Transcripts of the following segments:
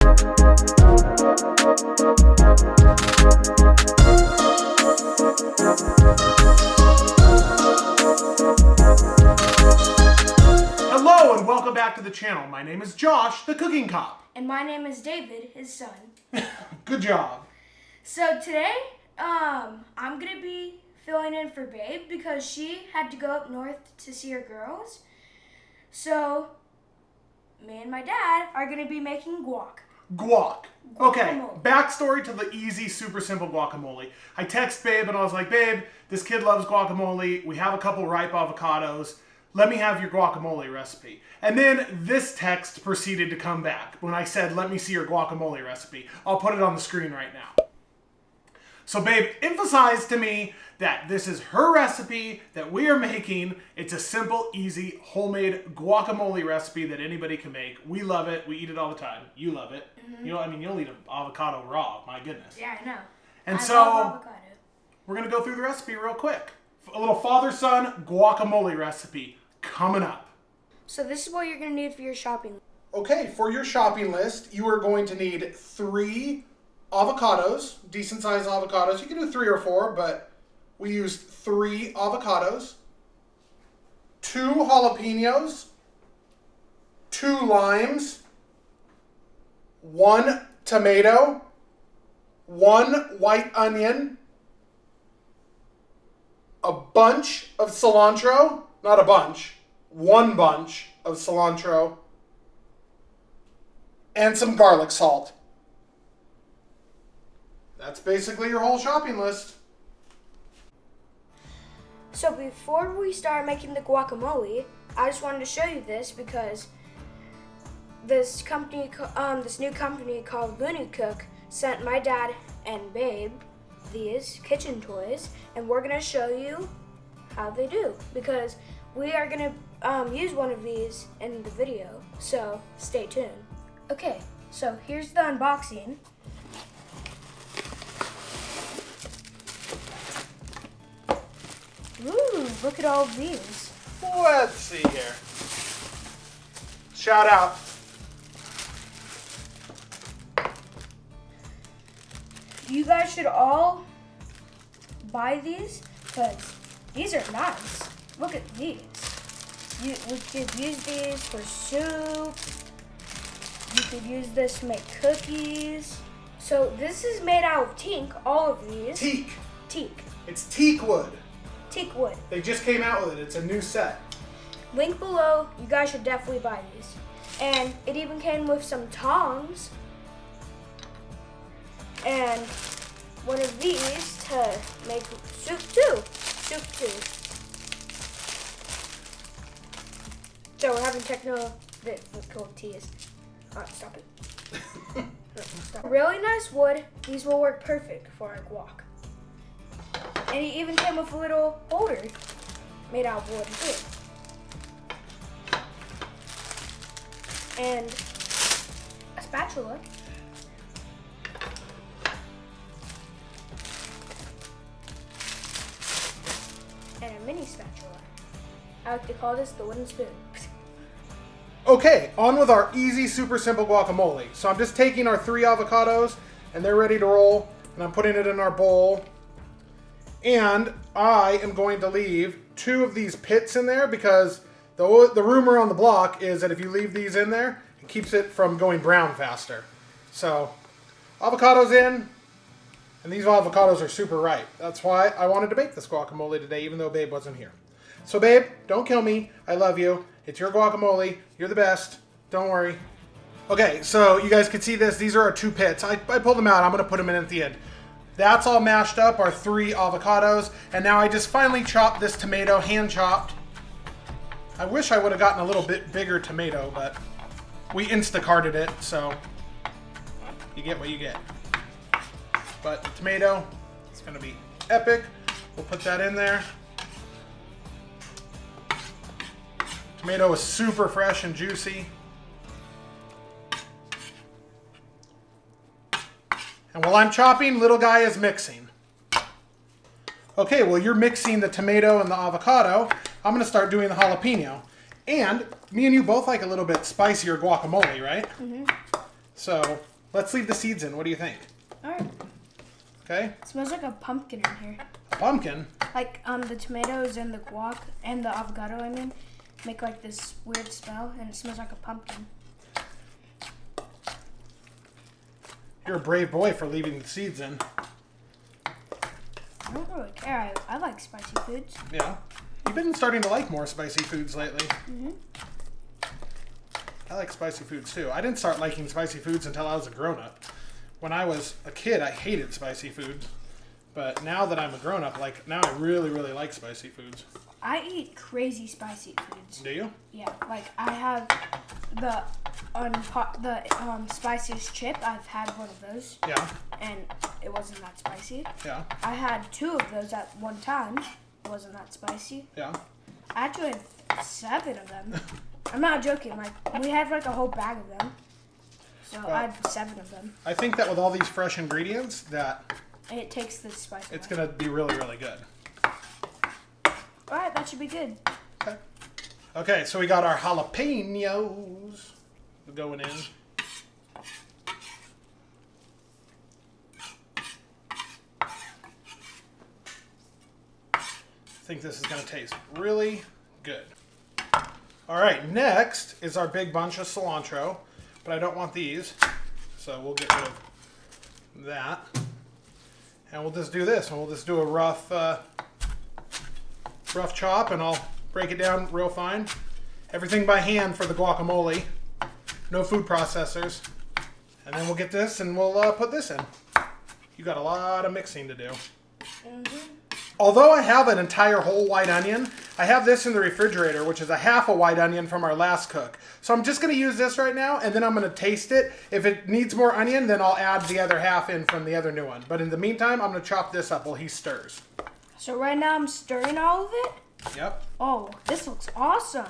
Hello and welcome back to the channel. My name is Josh, the cooking cop. And my name is David, his son. Good job. So today, I'm going to be filling in for Babe because she had to go up north to see her girls. So, me and my dad are going to be making guac. Guac. Okay, Guacamole. backstory to the easy, super simple guacamole. I text Babe and I was like, Babe, this kid loves guacamole. We have a couple ripe avocados. Let me have your guacamole recipe. And then this text proceeded to come back when I said, let me see your guacamole recipe. I'll put it on the screen right now. So Babe emphasized to me that this is her recipe that we are making. It's a simple, easy, homemade guacamole recipe that anybody can make. We love it. We eat it all the time. You love it. Mm-hmm. You know, I mean, you'll eat an avocado raw. My goodness. Yeah, I know. And I so love avocado. we're going to go through the recipe real quick. A little father-son guacamole recipe coming up. So this is what you're going to need for your shopping. Okay, for your shopping list, you are going to need 3 avocados, decent-sized avocados. You can do 3 or 4, but we used 3 avocados, 2 jalapenos, 2 limes, 1 tomato, 1 white onion, a bunch of cilantro, not a bunch, 1 bunch of cilantro, and some garlic salt. That's basically your whole shopping list. So before we start making the guacamole, I just wanted to show you this because this new company called Looney Cook sent my dad and Babe these kitchen toys, and we're gonna show you how they do because we are gonna use one of these in the video. So stay tuned. Okay, so here's the unboxing. Ooh, look at all of these. Let's see here. Shout out. You guys should all buy these because these are nice. Look at these. We could use these for soup. You could use this to make cookies. So this is made out of teak, all of these. Teak. Teak. It's teak wood. Teak wood. They just came out with it. It's a new set. Link below. You guys should definitely buy these. And it even came with some tongs. And one of these to make soup too. Soup too. So we're having difficulties. Alright, stop it. Stop. Really nice wood. These will work perfect for our guac. And it even came with a little holder made out of wood too. And a spatula. And a mini spatula. I like to call this the wooden spoon. Okay, on with our easy, super simple guacamole. So I'm just taking our 3 avocados, and they're ready to roll, and I'm putting it in our bowl. And I am going to leave 2 of these pits in there because the rumor on the block is that if you leave these in there, it keeps it from going brown faster. So, avocados in, and these avocados are super ripe. That's why I wanted to make this guacamole today, even though Babe wasn't here. So Babe, don't kill me. I love you. It's your guacamole. You're the best. Don't worry. Okay, so you guys can see this. These are our 2 pits. I pulled them out. I'm going to put them in at the end. That's all mashed up, our 3 avocados. And now I just finally chopped this tomato, hand chopped. I wish I would have gotten a little bit bigger tomato, but we Instacarted it, so you get what you get. But the tomato, it's going to be epic. We'll put that in there. Tomato is super fresh and juicy. And while I'm chopping, little guy is mixing. Okay, well you're mixing the tomato and the avocado. I'm gonna start doing the jalapeno. And me and you both like a little bit spicier guacamole, right? Mm-hmm. So Let's leave the seeds in. What do you think? All right. Okay. It smells like a pumpkin in here. A pumpkin? Like the tomatoes and the guac and the avocado, I mean, make like this weird smell, and it smells like a pumpkin. You're a brave boy for leaving the seeds in. I don't really care. I like spicy foods. Yeah. You've been starting to like more spicy foods lately. Mm-hmm. I like spicy foods too. I didn't start liking spicy foods until I was a grown-up. When I was a kid, I hated spicy foods. But now that I'm a grown-up, like, now I really, really like spicy foods. I eat crazy spicy foods. Do you? Yeah, like I have the spiciest chip. I've had one of those. Yeah. And it wasn't that spicy. Yeah. I had 2 of those at one time. It wasn't that spicy. Yeah. I actually had 7 of them. I'm not joking. Like we had like a whole bag of them. So Well, I had 7 of them. I think that with all these fresh ingredients, that It takes the spice away. it's going to be really, really good. All right, that should be good. Okay. Okay, so we got our jalapenos going in. I think this is going to taste really good. All right, next is our big bunch of cilantro, but I don't want these, so we'll get rid of that. And we'll just do this, and we'll just do a rough chop, and I'll break it down real fine. Everything by hand for the guacamole. No food processors. And then we'll get this, and we'll put this in. You got a lot of mixing to do. Mm-hmm. Although I have an entire whole white onion, I have this in the refrigerator, which is a half a white onion from our last cook. So I'm just going to use this right now, and then I'm going to taste it. If it needs more onion, then I'll add the other half in from the other new one. But in the meantime, I'm going to chop this up while he stirs. So right now I'm stirring all of it. Yep. Oh, this looks awesome.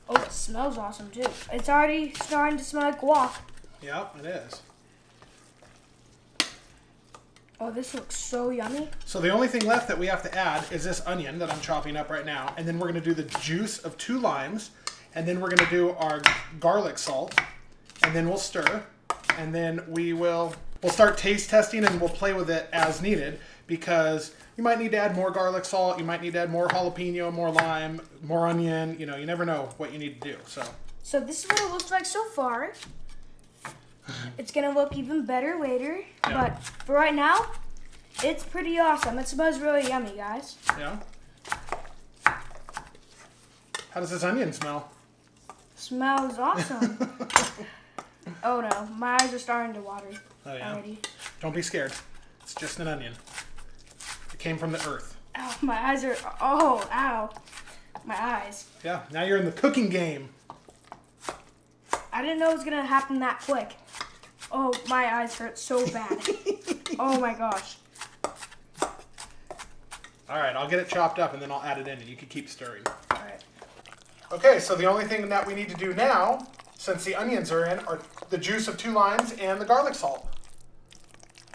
Oh, it smells awesome too. It's already starting to smell like guac. Yep, it is. Oh, this looks so yummy. So the only thing left that we have to add is this onion that I'm chopping up right now. And then we're going to do the juice of 2 limes. And then we're going to do our garlic salt. And then we'll stir. And then we'll start taste testing, and we'll play with it as needed. Because you might need to add more garlic salt. You might need to add more jalapeno, more lime, more onion. You know, you never know what you need to do. So this is what it looks like so far. It's going to look even better later. Yeah. But for right now, it's pretty awesome. It smells really yummy, guys. Yeah. How does this onion smell? Smells awesome. Oh no, my eyes are starting to water already. Don't be scared. It's just an onion. It came from the earth. Ow, my eyes are, oh, ow. My eyes. Yeah, now you're in the cooking game. I didn't know it was going to happen that quick. Oh, my eyes hurt so bad. Oh my gosh. All right, I'll get it chopped up, and then I'll add it in, and you can keep stirring. All right. Okay, so the only thing that we need to do now, since the onions are in, are the juice of 2 limes and the garlic salt.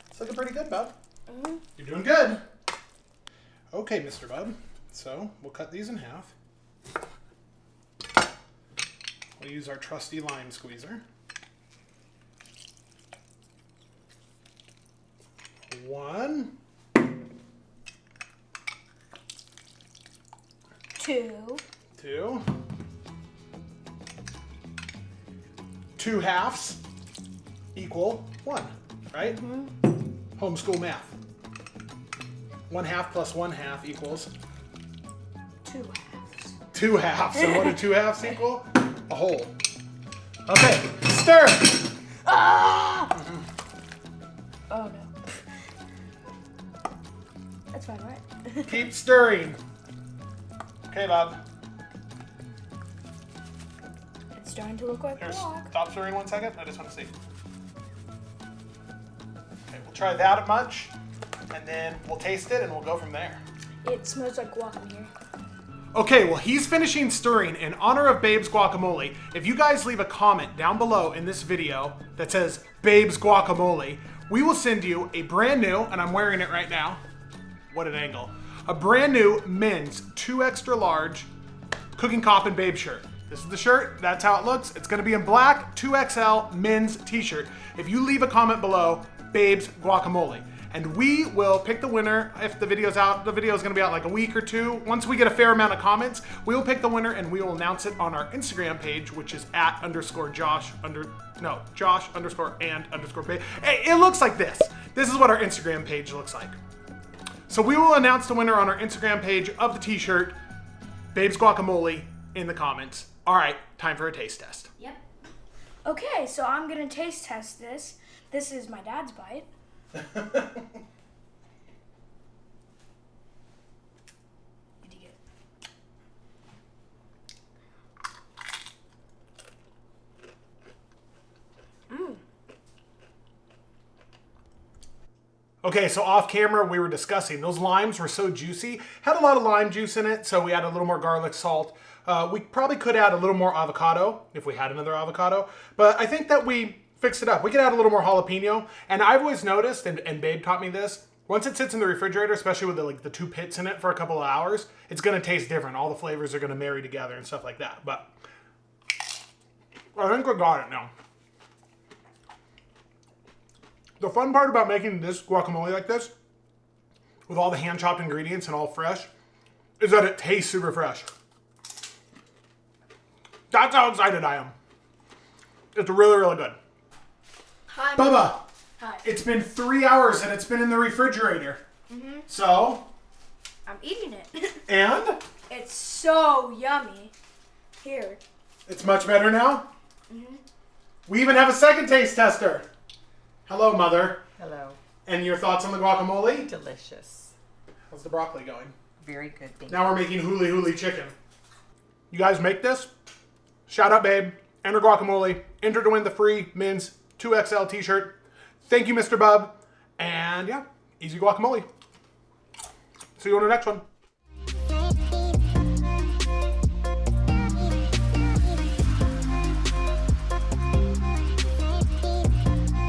It's looking pretty good, bub. Mm-hmm. You're doing good. Okay, Mr. Bub. So we'll cut these in half. We'll use our trusty lime squeezer. 1. 2. 2. 2 halves equal 1, right? Mm-hmm. Homeschool math. 1 half plus 1 half equals 2 halves. 2 halves. So what do 2 halves equal? A whole. Okay, stir. Ah! Oh no. That's fine, right? Keep stirring. Okay, Bob. It's starting to look like Here, guac. stop stirring 1 second. I just want to see. Okay, we'll try that much, and then we'll taste it, and we'll go from there. It smells like guac in here. Okay, well, he's finishing stirring. In honor of Babe's Guacamole, if you guys leave a comment down below in this video that says Babe's Guacamole, we will send you a brand new, and I'm wearing it right now. What an angle. A brand new men's 2 extra large Cooking Cop and Babe shirt. This is the shirt. That's how it looks. It's going to be in black, 2XL men's t-shirt. If you leave a comment below, Babe's Guacamole. And we will pick the winner if the video's out. The video is going to be out like a week or two. Once we get a fair amount of comments, we will pick the winner and we will announce it on our Instagram page, which is @Josh _ Babe. Hey, it looks like this. This is what our Instagram page looks like. So we will announce the winner on our Instagram page of the t-shirt, Babe's Guacamole, in the comments. All right, time for a taste test. Yep. Okay, so I'm going to taste test this. This is my dad's bite. Did you get it? Okay, so off camera we were discussing those limes were so juicy. Had a lot of lime juice in it, so we added a little more garlic salt. We probably could add a little more avocado if we had another avocado, but I think that we fixed it up. We could add a little more jalapeno, and I've always noticed, and Babe taught me this, once it sits in the refrigerator, especially with the two pits in it for a couple of hours, it's gonna taste different. All the flavors are gonna marry together and stuff like that. But I think we got it now. The fun part about making this guacamole like this, with all the hand-chopped ingredients and all fresh, is that it tastes super fresh. That's how excited I am. It's really, really good. Hi, Bubba, Hi. it's been 3 hours and it's been in the refrigerator. So? I'm eating it. And? It's so yummy. Here. It's much better now? We even have a second taste tester. Hello, Mother. Hello. And your thoughts on the guacamole? Delicious. How's the broccoli going? Very good. Thank Now we're making huli huli chicken. You guys make this? Shout out, Babe. Enter guacamole. Enter to win the free men's 2XL t-shirt. Thank you, Mr. Bub. And yeah, easy guacamole. See you on the next one.